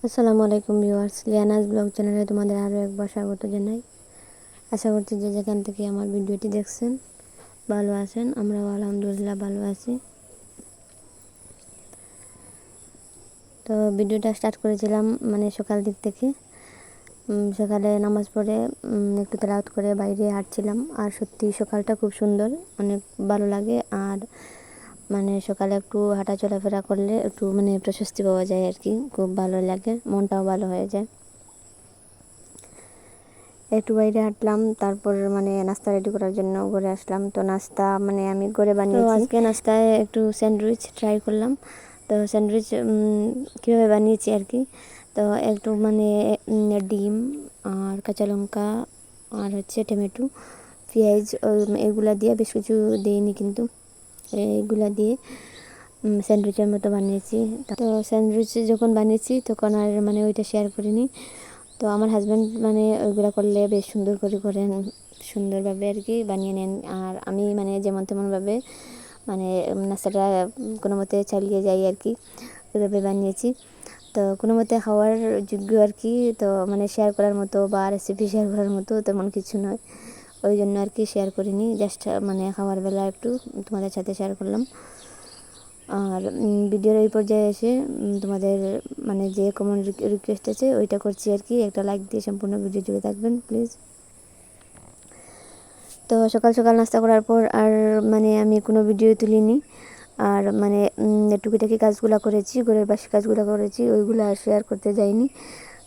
আসসালামু আলাইকুম viewers, লিয়ানাস blog চ্যানেলে তোমাদের আরও একবার স্বাগত জানাই। আশা করছি যে যেখান থেকে আমার ভিডিওটি দেখছেন ভালো আছেন। আমরাও আলহামদুলিল্লাহ ভালো আছি। তো ভিডিওটা স্টার্ট করেছিলাম সকাল দিক থেকে। সকালে নামাজ পড়ে একটু তেলাওয়াত করে বাইরে হাঁটছিলাম। আর সত্যি সকালটা খুব সুন্দর, অনেক ভালো লাগে। আর সকালে একটু হাঁটা চলাফেরা করলে একটু প্রশস্তি পাওয়া যায় আর কি, খুব ভালো লাগে, মনটাও ভালো হয়ে যায়। একটু বাইরে হাঁটলাম, তারপর নাস্তা রেডি করার জন্য ঘরে আসলাম। তো নাস্তা আমি ঘরে বানিয়েছি। আজকে নাস্তায় একটু স্যান্ডউইচ ট্রাই করলাম। তো স্যান্ডউইচ কীভাবে বানিয়েছি আর কি, তো একটু ডিম আর কাঁচা লঙ্কা আর টমেটো, পেঁয়াজ এগুলা দিয়ে, বেশ কিছু দিইনি কিন্তু, এগুলা দিয়ে স্যান্ডউইচের মতো বানিয়েছি। তো স্যান্ডউইচ যখন বানিয়েছি তখন আর ওইটা শেয়ার করিনি। তো আমার হাজব্যান্ড ওইগুলো করলে বেশ সুন্দর করে করেন, সুন্দরভাবে আর কি বানিয়ে নেন। আর আমি যেমন তেমনভাবে নাস্তাটা কোনো মতে চালিয়ে যাই আর কি, ওইভাবে বানিয়েছি। তো কোনো মতে খাওয়ার যোগ্য আর কি। তো শেয়ার করার মতো বা রেসিপি শেয়ার করার মতো তেমন কিছু নয়, ওই জন্য আর কি শেয়ার করিনি। জাস্ট খাওয়ার বেলা একটু তোমাদের সাথে শেয়ার করলাম। আর ভিডিওর এই পর্যায়ে এসে তোমাদের যে কমন রিকোয়েস্ট আছে ওইটা করছি আর কি, একটা লাইক দিয়ে সম্পূর্ণ ভিডিও জুড়ে থাকবেন প্লিজ। তো সকাল সকাল নাস্তা করার পর আর আমি কোনো ভিডিও তুলিনি। আর টুকিটাকি কাজগুলো করেছি, ঘরের বাসি কাজগুলো করেছি, ওইগুলো আর শেয়ার করতে যাইনি।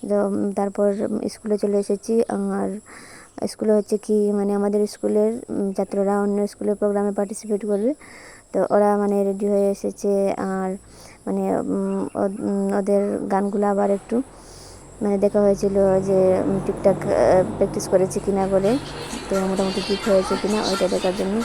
তো তারপর স্কুলে চলে এসেছি। আর স্কুলে হচ্ছে কি আমাদের স্কুলের ছাত্ররা অন্য স্কুলের প্রোগ্রামে পার্টিসিপেট করবে। তো ওরা রেডি হয়ে এসেছে। আর ওদের গানগুলো আবার একটু দেখা হয়েছিল যে ঠিকঠাক প্র্যাকটিস করেছে কিনা বলে। তো মোটামুটি ঠিক হয়েছে কিনা ওইটা দেখার জন্য।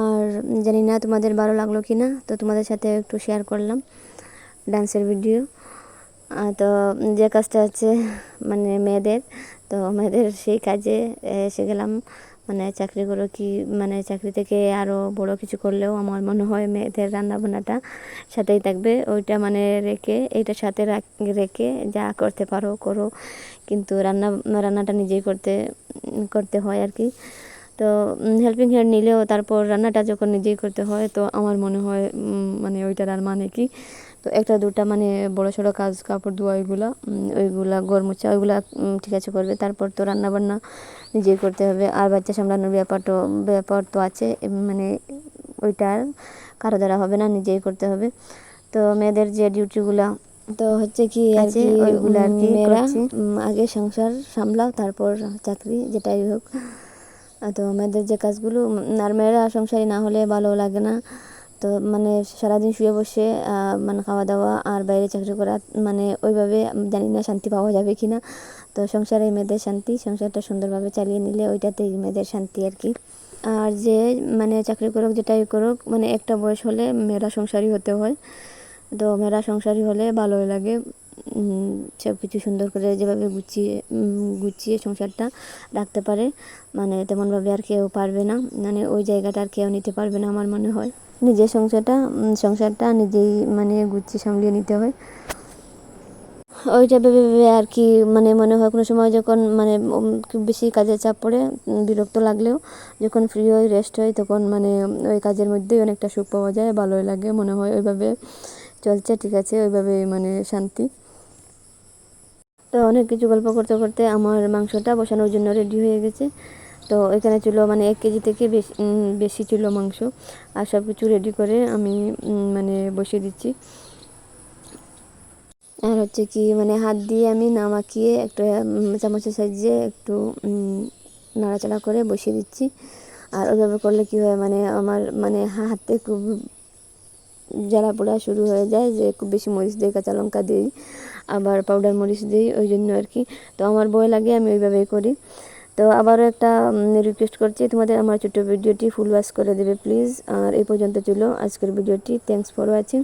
আর জানি না তোমাদের ভালো লাগলো কি না, তো তোমাদের সাথে একটু শেয়ার করলাম ডান্সের ভিডিও। তো যে কাজটা হচ্ছে মেয়েদের, তো মেয়েদের সেই কাজে এসে গেলাম। চাকরি করো কি চাকরি থেকে আরও বড় কিছু করলেও আমার মনে হয় মেয়েদের রান্নাবান্নাটা সাথেই থাকবে। ওইটা রেখে এইটার সাথে রেখে যা করতে পারো করো, কিন্তু রান্নাটা নিজেই করতে হয় আর কি। তো হেল্পিং হ্যান্ড নিলেও তারপর রান্নাটা যখন নিজেই করতে হয়, তো আমার মনে হয় ওইটার আর কি। তো একটা দুটা বড় সড়ো কাজ, কাপড় ধোয়া, ওইগুলা ঘর মোছা, ওইগুলা ঠিক আছে করবে। তারপর তো রান্নাবান্না নিজেই করতে হবে। আর বাচ্চা সামলানোর ব্যাপার তো আছে, ওইটা কারো দ্বারা হবে না, নিজেই করতে হবে। তো মেয়েদের যে ডিউটিগুলা তো হচ্ছে কি আছে, ওইগুলো আর কি মেয়েরা আগে সংসার সামলাও, তারপর চাকরি, যেটাই হোক। তো মেয়েদের যে কাজগুলো, আর মেয়েরা সংসারী না হলে ভালো লাগে না। তো মানে সারাদিন শুয়ে বসে মানে খাওয়া দাওয়া আর বাইরে চাকরি করা, মানে ওইভাবে জানি না শান্তি পাওয়া যাবে কি না। তো সংসারে মেয়েদের শান্তি, সংসারটা সুন্দরভাবে চালিয়ে নিলে ওইটাতেই মেয়েদের শান্তি আর কি। আর যে মানে চাকরি করুক, যেটাই করুক, মানে একটা বয়স হলে মেয়েরা সংসারী হতে হয়। তো মেয়েরা সংসারী হলে ভালোই লাগে, সব কিছু সুন্দর করে যেভাবে গুছিয়ে সংসারটা রাখতে পারে, মানে তেমনভাবে আর কেউ পারবে না, মানে ওই জায়গাটা আর কেউ নিতে পারবে না আমার মনে হয়। নিজের সংসারটা নিজেই মানে গুছিয়ে সামলিয়ে নিতে হয়। ওইটা ভেবে ভেবে আর কি মানে মনে হয় কোনো সময় যখন মানে খুব বেশি কাজের চাপ পড়ে, বিরক্ত লাগলেও যখন ফ্রি হই, রেস্ট হই, তখন মানে ওই কাজের মধ্যেই অনেকটা সুখ পাওয়া যায়, ভালোই লাগে, মনে হয় ওইভাবে চলছে, ঠিক আছে, ওইভাবে মানে শান্তি। তো অনেক কিছু গল্প করতে করতে আমার মাংসটা বসানোর জন্য রেডি হয়ে গেছে। তো এখানে ছিল মানে 1 কেজি থেকে বেশি ছিল মাংস, আর সব কিছু রেডি করে আমি মানে বসিয়ে দিচ্ছি। আর হচ্ছে কি মানে হাত দিয়ে আমি না মাখিয়ে একটা চামচের সাহায্যে একটু নাড়াচাড়া করে বসিয়ে দিচ্ছি। আর ওইভাবে করলে কি হয়, মানে আমার মানে হাতে খুব জ্বালা পোড়া শুরু হয়ে যায়, যে খুব বেশি মরিচ দিই, কাঁচা লঙ্কা দিই, আবার পাউডার মরিচ দিই, ওই জন্য আর কি। তো আমার ভয় লাগে, আমি ওইভাবেই করি। তো আবারও একটা রিকোয়েস্ট করছি তোমাদের, আমার ছোট্ট ভিডিওটি ফুল ওয়াচ করে দেবে প্লিজ। আর এই পর্যন্ত ছিল আজকের ভিডিওটি। Thanks for watching.